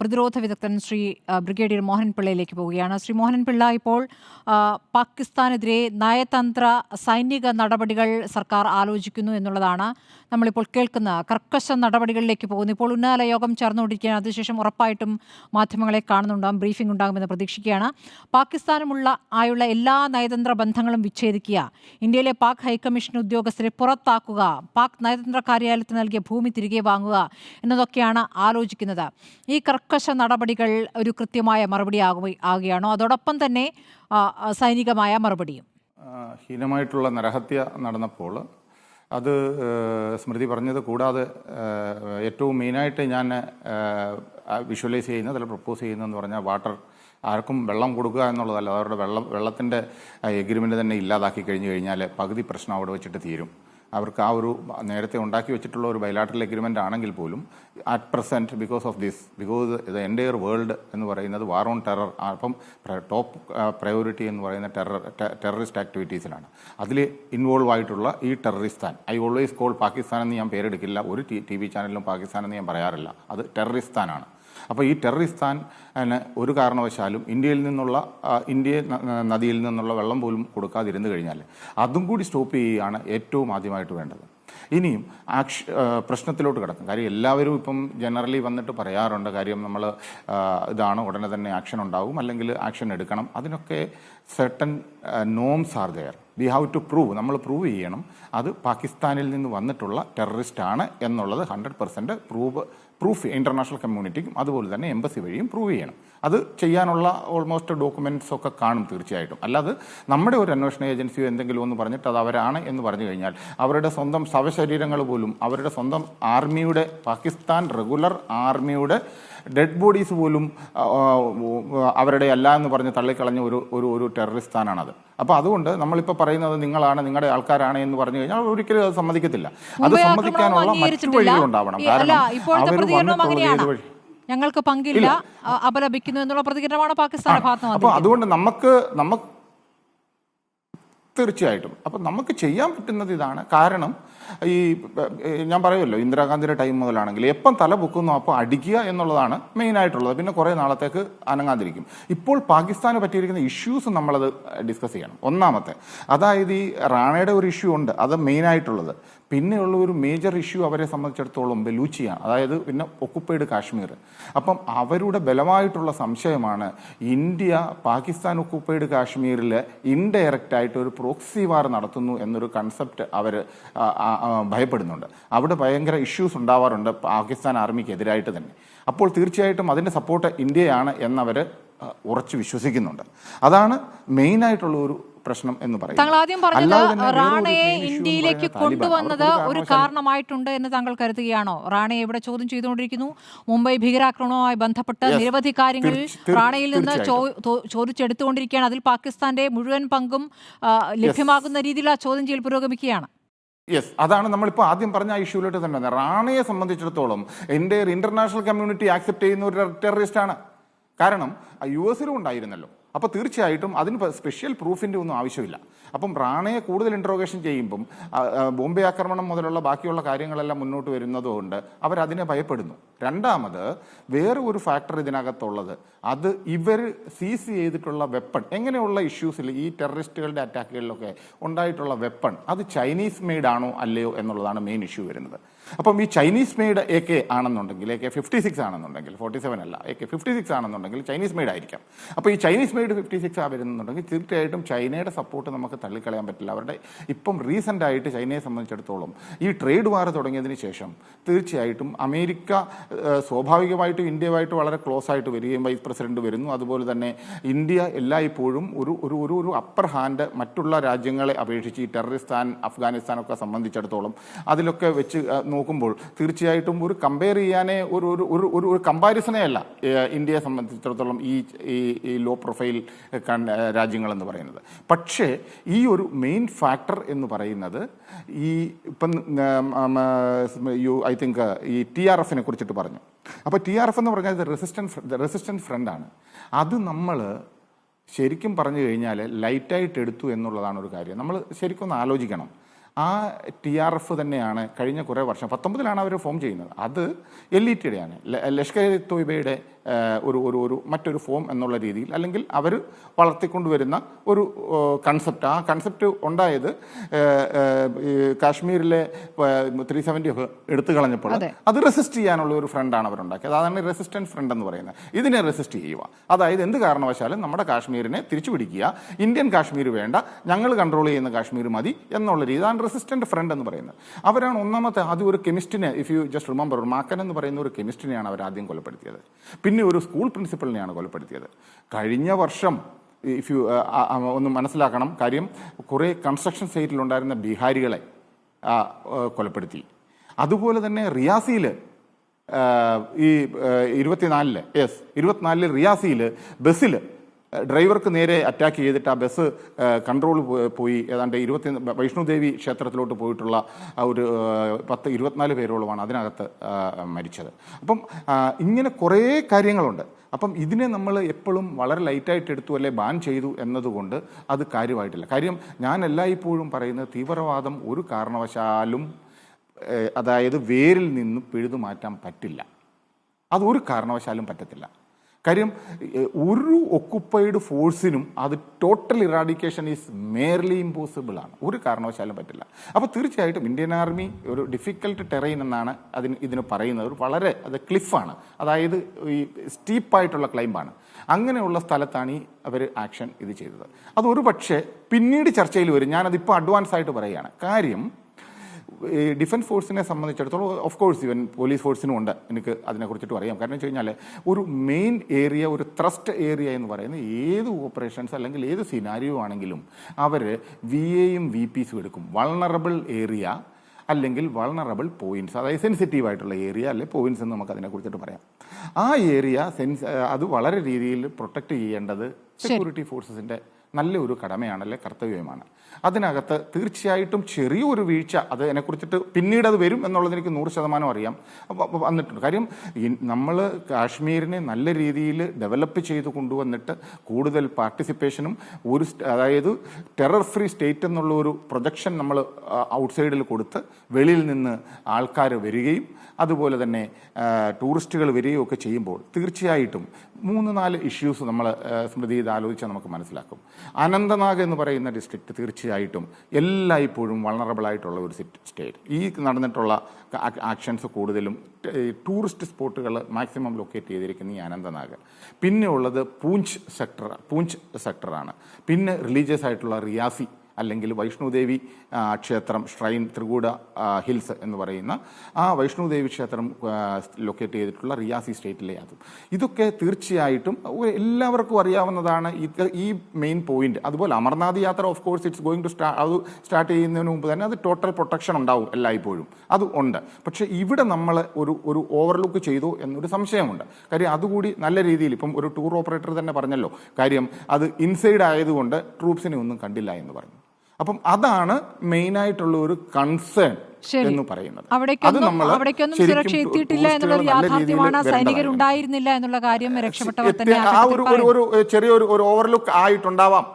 പ്രതിരോധ വിദഗ്ധൻ ശ്രീ ബ്രിഗേഡിയർ മോഹൻപിള്ളയിലേക്ക് പോവുകയാണ്. ശ്രീ മോഹൻപിള്ള, ഇപ്പോൾ പാകിസ്ഥാനെതിരെ നയതന്ത്ര സൈനിക നടപടികൾ സർക്കാർ ആലോചിക്കുന്നു എന്നുള്ളതാണ് നമ്മളിപ്പോൾ കേൾക്കുന്ന കർക്കശ നടപടികളിലേക്ക് പോകുന്നു. ഇപ്പോൾ ഉന്നതതല യോഗം ചേർന്നുകൊണ്ടിരിക്കുകയാണ്. അതിനുശേഷം ഉറപ്പായിട്ടും മാധ്യമങ്ങളെ കാണുന്നുണ്ടാകും, ബ്രീഫിംഗ് ഉണ്ടാകുമെന്ന് പ്രതീക്ഷിക്കുകയാണ്. ആയുള്ള എല്ലാ നയതന്ത്ര ബന്ധങ്ങളും വിച്ഛേദിക്കുക, ഇന്ത്യയിലെ പാക് ഹൈക്കമ്മീഷൻ ഉദ്യോഗസ്ഥരെ പുറത്താക്കുക, പാക് നയതന്ത്ര കാര്യാലയത്തിന് നൽകിയ ഭൂമി തിരികെ വാങ്ങുക എന്നതൊക്കെയാണ് ആലോചിക്കുന്നത്. ഈ കർക്കശ നടപടികൾ ഒരു കൃത്യമായ മറുപടി ആകുകയാണോ, അതോടൊപ്പം തന്നെ സൈനികമായ മറുപടിയും? ഹീനമായിട്ടുള്ള നരഹത്യ നടന്നപ്പോൾ അത് സ്മൃതി പറഞ്ഞത് കൂടാതെ ഏറ്റവും മെയിനായിട്ട് ഞാൻ വിഷ്വലൈസ് ചെയ്യുന്നത് അല്ലെങ്കിൽ പ്രപ്പോസ് ചെയ്യുന്നതെന്ന് പറഞ്ഞാൽ ആർക്കും വെള്ളം കൊടുക്കുക എന്നുള്ളതല്ല. അവരുടെ വെള്ളത്തിൻ്റെ എഗ്രിമെൻ്റ് തന്നെ ഇല്ലാതാക്കി കഴിഞ്ഞാൽ പകുതി പ്രശ്നം അവിടെ വെച്ചിട്ട് തീരും. അവർക്ക് ആ ഒരു നേരത്തെ ഉണ്ടാക്കി വെച്ചിട്ടുള്ള ഒരു ബൈലാറ്ററൽ എഗ്രിമെൻ്റ് ആണെങ്കിൽ പോലും at present because the entire world എന്ന് പറയുന്നത് വാർ ഓൺ ടെറർ, അപ്പം ടോപ്പ് പ്രയോറിറ്റി എന്ന് പറയുന്ന ടെററിസ്റ്റ് ആക്ടിവിറ്റീസിലാണ്. അതിൽ ഇൻവോൾവ് ആയിട്ടുള്ള ഈ Terroristan, I always call Pakistan എന്ന് ഞാൻ പേരെടുക്കില്ല, ഒരു ടി വി ചാനലിലും പാകിസ്ഥാൻ എന്ന് ഞാൻ പറയാറില്ല, അത് ടെററിസ്ഥാനാണ്. അപ്പോൾ ഈ ടെററിസ്ഥാൻ ഒരു കാരണവശാലും ഇന്ത്യ നദിയിൽ നിന്നുള്ള വെള്ളം പോലും കൊടുക്കാതിരുന്നു കഴിഞ്ഞാൽ അതും കൂടി സ്റ്റോപ്പ് ചെയ്യുകയാണ് ഏറ്റവും ആദ്യമായിട്ട് വേണ്ടത്. ഇനിയും പ്രശ്നത്തിലോട്ട് കിടക്കും. കാര്യം എല്ലാവരും ഇപ്പം ജനറലി വന്നിട്ട് പറയാറുണ്ട്, കാര്യം നമ്മൾ ഇതാണ് ഉടനെ തന്നെ ആക്ഷൻ ഉണ്ടാവും അല്ലെങ്കിൽ ആക്ഷൻ എടുക്കണം. അതിനൊക്കെ certain norms are there. We have to prove, നമ്മൾ പ്രൂവ് ചെയ്യണം അത് പാകിസ്ഥാനിൽ നിന്ന് വന്നിട്ടുള്ള ടെററിസ്റ്റ് ആണ് എന്നുള്ളത് 100% പ്രൂഫ് ഇൻ്റർനാഷണൽ കമ്മ്യൂണിറ്റിക്കും അതുപോലെ തന്നെ എംബസി വഴിയും പ്രൂവ് ചെയ്യണം. അത് ചെയ്യാനുള്ള ഓൾമോസ്റ്റ് ഡോക്യുമെൻറ്റ്സ് ഒക്കെ കാണും തീർച്ചയായിട്ടും. അല്ലാതെ നമ്മുടെ ഒരു അന്വേഷണ ഏജൻസിയോ എന്തെങ്കിലും ഒന്ന് പറഞ്ഞിട്ട് അത് അവരാണ് എന്ന് പറഞ്ഞു കഴിഞ്ഞാൽ അവരുടെ സ്വന്തം ശവശരീരങ്ങൾ പോലും, അവരുടെ സ്വന്തം ആർമിയുടെ, പാകിസ്ഥാൻ റെഗുലർ ആർമിയുടെ ഡെഡ് ബോഡീസ് പോലും അവരുടെ അല്ല എന്ന് പറഞ്ഞ് തള്ളിക്കളഞ്ഞ ഒരു ടെററിസ്ഥാനാണത്. അപ്പോൾ അതുകൊണ്ട് നമ്മളിപ്പോൾ പറയുന്നത് നിങ്ങളുടെ ആൾക്കാരാണ് എന്ന് പറഞ്ഞു കഴിഞ്ഞാൽ ഒരിക്കലും അത് സമ്മതിക്കത്തില്ല. അത് സമ്മതിക്കാനുള്ള മറ്റു വഴികളുണ്ടാവണം. കാരണം ഞങ്ങൾക്ക് പങ്കില്ല, അപലപിക്കുന്നു എന്നുള്ള പ്രതികരണമാണ് പാകിസ്ഥാന്റെ ഭാഗത്ത്. അപ്പോൾ അതുകൊണ്ട് നമുക്ക് തീർച്ചയായിട്ടും അപ്പം നമുക്ക് ചെയ്യാൻ പറ്റുന്നത് ഇതാണ്. കാരണം ഞാൻ പറയുമല്ലോ, ഇന്ദിരാഗാന്ധിയുടെ ടൈം മുതലാണെങ്കിൽ എപ്പം തല പൊക്കുന്നു അപ്പോൾ അടിക്കുക എന്നുള്ളതാണ് മെയിനായിട്ടുള്ളത്. പിന്നെ കുറേ നാളത്തേക്ക് അനങ്ങാതിരിക്കും. ഇപ്പോൾ പാകിസ്ഥാന് പറ്റിയിരിക്കുന്ന ഇഷ്യൂസ് നമ്മളത് ഡിസ്കസ് ചെയ്യണം. ഒന്നാമത്തെ, അതായത് ഈ റാണയുടെ ഒരു ഇഷ്യൂ ഉണ്ട്, അത് മെയിനായിട്ടുള്ളത്. പിന്നെയുള്ള ഒരു മേജർ ഇഷ്യൂ അവരെ സംബന്ധിച്ചിടത്തോളം ബലൂച്ചിയാണ്, അതായത് പിന്നെ ഒക്കുപ്പൈഡ് കാശ്മീർ. അപ്പം അവരുടെ ബലമായിട്ടുള്ള സംശയമാണ് ഇന്ത്യ പാകിസ്ഥാൻ ഒക്കുപ്പൈഡ് കാശ്മീരിൽ ഇൻഡയറക്റ്റായിട്ട് ഒരു പ്രോക്സി വാർ നടത്തുന്നു എന്നൊരു കൺസെപ്റ്റ് അവർ ഭയപ്പെടുന്നുണ്ട്. അവിടെ ഭയങ്കര ഇഷ്യൂസ് ഉണ്ടാവാറുണ്ട് പാകിസ്ഥാൻ ആർമിക്ക് എതിരായിട്ട് തന്നെ. അപ്പോൾ തീർച്ചയായിട്ടും അതിൻ്റെ സപ്പോർട്ട് ഇന്ത്യയാണ് എന്നവർ ഉറച്ചു വിശ്വസിക്കുന്നുണ്ട്. അതാണ് മെയിനായിട്ടുള്ള ഒരു പ്രശ്നം എന്ന് പറയുന്നത്. താങ്കൾ ആദ്യം പറഞ്ഞത് റാണയെ ഇന്ത്യയിലേക്ക് കൊണ്ടുവന്നത് ഒരു കാരണമായിട്ടുണ്ട് എന്ന് താങ്കൾ കരുതുകയാണോ? റാണയെ ഇവിടെ ചോദ്യം ചെയ്തുകൊണ്ടിരിക്കുന്നു. മുംബൈ ഭീകരാക്രമണവുമായി ബന്ധപ്പെട്ട് നിരവധി കാര്യങ്ങൾ റാണയിൽ നിന്ന് ചോദിച്ചെടുത്തുകൊണ്ടിരിക്കുകയാണ്. അതിൽ പാകിസ്ഥാന്റെ മുഴുവൻ പങ്കും ലഭ്യമാകുന്ന രീതിയിലുള്ള ചോദ്യം ചെയ്യൽ പുരോഗമിക്കുകയാണ്. യെസ്, അതാണ് നമ്മളിപ്പോൾ ആദ്യം പറഞ്ഞ ആ ഇഷ്യൂലോട്ട് തന്നെ. റാണയെ സംബന്ധിച്ചിടത്തോളം ഇന്റർനാഷണൽ കമ്മ്യൂണിറ്റി ആക്സെപ്റ്റ് ചെയ്യുന്ന ഒരു ടെററിസ്റ്റാണ്. കാരണം US ഉണ്ടായിരുന്നല്ലോ. അപ്പോൾ തീർച്ചയായിട്ടും അതിന് സ്പെഷ്യൽ പ്രൂഫിൻ്റെ ഒന്നും ആവശ്യമില്ല. അപ്പം റാണയെ കൂടുതൽ ഇൻട്രോഗേഷൻ ചെയ്യുമ്പം ബോംബെ ആക്രമണം മുതലുള്ള ബാക്കിയുള്ള കാര്യങ്ങളെല്ലാം മുന്നോട്ട് വരുന്നതുകൊണ്ട് അവരതിനെ ഭയപ്പെടുന്നു. രണ്ടാമത് വേറെ ഒരു ഫാക്ടർ ഇതിനകത്തുള്ളത്, അത് ഇവർ സീസ് ചെയ്തിട്ടുള്ള വെപ്പൺ, എങ്ങനെയുള്ള ഇഷ്യൂസിൽ ഈ ടെററിസ്റ്റുകളുടെ അറ്റാക്കുകളിലൊക്കെ ഉണ്ടായിട്ടുള്ള വെപ്പൺ അത് ചൈനീസ് മെയ്ഡ് ആണോ അല്ലയോ എന്നുള്ളതാണ് മെയിൻ ഇഷ്യൂ വരുന്നത്. അപ്പം ഈ ചൈനീസ് മെയ്ഡ് AK ആണെന്നുണ്ടെങ്കിൽ, AK-56 ആണെന്നുണ്ടെങ്കിൽ, 47 അല്ല, AK-56 ആണെന്നുണ്ടെങ്കിൽ ചൈനീസ് മെയ്ഡ് ആയിരിക്കാം. അപ്പോൾ ഈ ചൈനീസ് മെയ്ഡ് 56 വരുന്നുണ്ടെങ്കിൽ തീർച്ചയായിട്ടും ചൈനയുടെ സപ്പോർട്ട് നമുക്ക് തള്ളിക്കളയാൻ പറ്റില്ല. അവരുടെ ഇപ്പം റീസെൻ്റായിട്ട് ചൈനയെ സംബന്ധിച്ചിടത്തോളം ഈ ട്രേഡ് വാർ തുടങ്ങിയതിന് ശേഷം തീർച്ചയായിട്ടും അമേരിക്ക സ്വാഭാവികമായിട്ടും ഇന്ത്യയുമായിട്ട് വളരെ ക്ലോസ് ആയിട്ട് വരികയും വൈസ് പ്രസിഡന്റ് വരുന്നു. അതുപോലെ തന്നെ ഇന്ത്യ എല്ലായ്പ്പോഴും ഒരു അപ്പർ ഹാൻഡ് മറ്റുള്ള രാജ്യങ്ങളെ അപേക്ഷിച്ച് ഈ ടെററിസ്ഥാൻ, അഫ്ഗാനിസ്ഥാനൊക്കെ സംബന്ധിച്ചിടത്തോളം അതിലൊക്കെ വെച്ച് നോക്കുമ്പോൾ തീർച്ചയായിട്ടും ഒരു കമ്പയർ ചെയ്യാനേ ഒരു കമ്പാരിസണേ അല്ല ഇന്ത്യയെ സംബന്ധിച്ചിടത്തോളം ഈ ലോ പ്രൊഫൈൽ രാജ്യങ്ങളെന്ന് പറയുന്നത്. പക്ഷേ ഈ ഒരു മെയിൻ ഫാക്ടർ എന്ന് പറയുന്നത് ഈ ഇപ്പം ഐ തിങ്ക് ഈ TRFനെ കുറിച്ചിട്ട് പറഞ്ഞു. അപ്പോൾ TRF എന്ന് പറഞ്ഞാൽ റെസിസ്റ്റൻസ് ഫ്രണ്ടാണ്. അത് നമ്മൾ ശരിക്കും പറഞ്ഞു കഴിഞ്ഞാൽ ലൈറ്റായിട്ട് എടുത്തു എന്നുള്ളതാണ് ഒരു കാര്യം. നമ്മൾ ശരിക്കും ഒന്ന് ആലോചിക്കണം. ആ TRF തന്നെയാണ് കഴിഞ്ഞ കുറേ വർഷം 19 അവർ ഫോം ചെയ്യുന്നത്. അത് LETയുടെയാണ്, ലഷ്കർ ഇ തോയ്ബയുടെ ഒരു മറ്റൊരു ഫോം എന്നുള്ള രീതിയിൽ, അല്ലെങ്കിൽ അവർ വളർത്തിക്കൊണ്ടുവരുന്ന ഒരു കൺസെപ്റ്റ്. ആ കൺസെപ്റ്റ് ഉണ്ടായത് കാശ്മീരിലെ 370 ഒക്കെ എടുത്തു കളഞ്ഞപ്പോൾ അത് റെസിസ്റ്റ് ചെയ്യാനുള്ള ഒരു ഫ്രണ്ടാണ് അവരുണ്ടാക്കിയത്. അതാണ് റെസിസ്റ്റൻസ് ഫ്രണ്ട് എന്ന് പറയുന്നത്. ഇതിനെ റെസിസ്റ്റ് ചെയ്യുക, അതായത് എന്ത് കാരണവശാലും നമ്മുടെ കാശ്മീരിനെ തിരിച്ചു പിടിക്കുക, ഇന്ത്യൻ കാശ്മീർ വേണ്ട, ഞങ്ങൾ കൺട്രോൾ ചെയ്യുന്ന കാശ്മീർ മതി എന്നുള്ള രീതി. അതാണ് റെസിസ്റ്റന്റ് ഫ്രണ്ട് എന്ന് പറയുന്നത്. അവരാണ് ഒന്നാമത്തെ. ആദ്യം ഒരു കെമിസ്റ്റിനെ, ഇഫ് യു ജസ്റ്റ് റിമെമ്പർ, മാക്കൻ എന്ന് പറയുന്ന ഒരു കെമിസ്റ്റിനെയാണ് അവർ ആദ്യം കൊലപ്പെടുത്തിയത്. പിന്നെ ഒരു സ്കൂൾ പ്രിൻസിപ്പലിനെയാണ് കൊലപ്പെടുത്തിയത്. കഴിഞ്ഞ വർഷം ഇഫ് യു ഒന്ന് മനസ്സിലാക്കണം കാര്യം, കുറേ കൺസ്ട്രക്ഷൻ സൈറ്റിലുണ്ടായിരുന്ന ബീഹാരികളെ കൊലപ്പെടുത്തി. അതുപോലെ തന്നെ റിയാസിയിൽ ഈ 24 റിയാസിയിൽ ബസ്സിൽ ഡ്രൈവർക്ക് നേരെ അറ്റാക്ക് ചെയ്തിട്ട് ആ ബസ് കൺട്രോൾ പോയി. ഏതാണ്ട് വൈഷ്ണോദേവി ക്ഷേത്രത്തിലോട്ട് പോയിട്ടുള്ള ഒരു 24 പേരോളമാണ് അതിനകത്ത് മരിച്ചത്. അപ്പം ഇങ്ങനെ കുറേ കാര്യങ്ങളുണ്ട്. അപ്പം ഇതിനെ നമ്മൾ എപ്പോഴും വളരെ ലൈറ്റായിട്ട് എടുത്തു, അല്ലെ ബാൻ ചെയ്തു എന്നതുകൊണ്ട് അത് കാര്യമായിട്ടില്ല. കാര്യം ഞാൻ എല്ലായ്പ്പോഴും പറയുന്നത്, തീവ്രവാദം ഒരു കാരണവശാലും അതായത് വേരിൽ നിന്ന് പിഴുതു മാറ്റാൻ പറ്റില്ല. അതൊരു കാരണവശാലും പറ്റത്തില്ല. കാര്യം ഒരു ഒക്കുപ്പൈഡ് ഫോഴ്സിനും അത് ടോട്ടൽ ഇറാഡിക്കേഷൻ ഈസ് മേർലി ഇമ്പോസിബിൾ ആണ്, ഒരു കാരണവശാലും പറ്റില്ല. അപ്പോൾ തീർച്ചയായിട്ടും ഇന്ത്യൻ ആർമി ഒരു ഡിഫിക്കൽട്ട് ടെറൈൻ എന്നാണ് ഇതിന് പറയുന്നത്. വളരെ അത് ക്ലിഫാണ്, അതായത് ഈ സ്റ്റീപ്പായിട്ടുള്ള ക്ലൈംബാണ്. അങ്ങനെയുള്ള സ്ഥലത്താണ് അവർ ആക്ഷൻ ഇത് ചെയ്തത്. അതൊരു പക്ഷേ പിന്നീട് ചർച്ചയിൽ വരും. ഞാനതിപ്പോൾ അഡ്വാൻസ് ആയിട്ട് പറയുകയാണ്. കാര്യം ഡിഫൻസ് ഫോഴ്സിനെ സംബന്ധിച്ചിടത്തോളം, ഓഫ് കോഴ്സ് ഇവൻ പോലീസ് ഫോഴ്സിനും ഉണ്ട്, എനിക്ക് അതിനെക്കുറിച്ചിട്ടും അറിയാം. കാരണം വെച്ച് കഴിഞ്ഞാൽ ഒരു മെയിൻ ഏരിയ, ഒരു ത്രസ്റ്റ് ഏരിയ എന്ന് പറയുന്നത് ഏത് ഓപ്പറേഷൻസ് അല്ലെങ്കിൽ ഏത് സിനാരിയോ ആണെങ്കിലും അവർ VAയും VPസും എടുക്കും. വൾണറബിൾ ഏരിയ അല്ലെങ്കിൽ വൾണറബിൾ പോയിന്റ്സ്, അതായത് സെൻസിറ്റീവ് ആയിട്ടുള്ള ഏരിയ അല്ലെ പോയിന്റ്സ് എന്ന് നമുക്ക് അതിനെക്കുറിച്ചിട്ട് പറയാം. ആ ഏരിയ അത് വളരെ രീതിയിൽ പ്രൊട്ടക്ട് ചെയ്യേണ്ടത് സെക്യൂരിറ്റി ഫോഴ്സസിൻ്റെ നല്ലൊരു കടമയാണ്, അല്ലെ കർത്തവ്യമാണ്. അതിനകത്ത് തീർച്ചയായിട്ടും ചെറിയൊരു വീഴ്ച, അത് അതിനെക്കുറിച്ചിട്ട് പിന്നീട് അത് വരും എന്നുള്ളത് എനിക്ക് 100% അറിയാം, വന്നിട്ടുണ്ട്. കാര്യം നമ്മൾ കാശ്മീരിനെ നല്ല രീതിയിൽ ഡെവലപ്പ് ചെയ്ത് കൊണ്ടുവന്നിട്ട് കൂടുതൽ പാർട്ടിസിപ്പേഷനും അതായത് ടെറർ ഫ്രീ സ്റ്റേറ്റ് എന്നുള്ള ഒരു പ്രൊജക്ഷൻ നമ്മൾ ഔട്ട്സൈഡിൽ കൊടുത്ത് വെളിയിൽ നിന്ന് ആൾക്കാർ വരികയും അതുപോലെ തന്നെ ടൂറിസ്റ്റുകൾ വരികയും ഒക്കെ ചെയ്യുമ്പോൾ തീർച്ചയായിട്ടും 3-4 ഇഷ്യൂസ് നമ്മൾ സ്മൃതി ഇത് ആലോചിച്ചാൽ നമുക്ക് മനസ്സിലാക്കും. അനന്തനാഗ് എന്ന് പറയുന്ന ഡിസ്ട്രിക്റ്റ് തീർച്ചയായിട്ടും എല്ലായ്പ്പോഴും വൾണറബിൾ ആയിട്ടുള്ള ഒരു സ്റ്റേറ്റ്. ഈ നടന്നിട്ടുള്ള ആക്ഷൻസ് കൂടുതലും ടൂറിസ്റ്റ് സ്പോട്ടുകൾ മാക്സിമം ലൊക്കേറ്റ് ചെയ്തിരിക്കുന്ന ഈ അനന്തനാഗ്. പിന്നെ ഉള്ളത് പൂഞ്ച് സെക്ടറാണ്. പിന്നെ റിലീജിയസ് ആയിട്ടുള്ള റിയാസി അല്ലെങ്കിൽ വൈഷ്ണോദേവി ക്ഷേത്രം, ഷ്രൈൻ, ത്രികൂട ഹിൽസ് എന്ന് പറയുന്ന ആ വൈഷ്ണോദേവി ക്ഷേത്രം ലൊക്കേറ്റ് ചെയ്തിട്ടുള്ള റിയാസി സ്റ്റേറ്റിലെ അതും. ഇതൊക്കെ തീർച്ചയായിട്ടും എല്ലാവർക്കും അറിയാവുന്നതാണ് ഈ മെയിൻ പോയിന്റ്. അതുപോലെ Amarnath Yatra of course it's going to start ചെയ്യുന്നതിന് മുമ്പ് തന്നെ അത് ടോട്ടൽ പ്രൊട്ടക്ഷൻ ഉണ്ടാവും എല്ലായ്പ്പോഴും, അത് ഉണ്ട്. പക്ഷേ ഇവിടെ നമ്മൾ ഒരു ഓവർലുക്ക് ചെയ്തു എന്നൊരു സംശയമുണ്ട്. കാര്യം അതുകൂടി നല്ല രീതിയിൽ, ഇപ്പം ഒരു ടൂർ ഓപ്പറേറ്റർ തന്നെ പറഞ്ഞല്ലോ, കാര്യം അത് ഇൻസൈഡ് ആയതുകൊണ്ട് ട്രൂപ്സിനെ ഒന്നും കണ്ടില്ല എന്ന് പറഞ്ഞു. അപ്പം അതാണ് മെയിനായിട്ടുള്ള ഒരു കൺസേൺ എന്ന് പറയുന്നത്. അവിടേക്കൊന്നും സുരക്ഷ എത്തിയിട്ടില്ല എന്നുള്ളത് യാഥാർത്ഥ്യമാണ്. സൈനികരുണ്ടായിരുന്നില്ല എന്നുള്ള കാര്യം രക്ഷപ്പെട്ടവർ തന്നെ ചെറിയൊരു ഓവർലുക്ക് ആയിട്ടുണ്ടാവാം.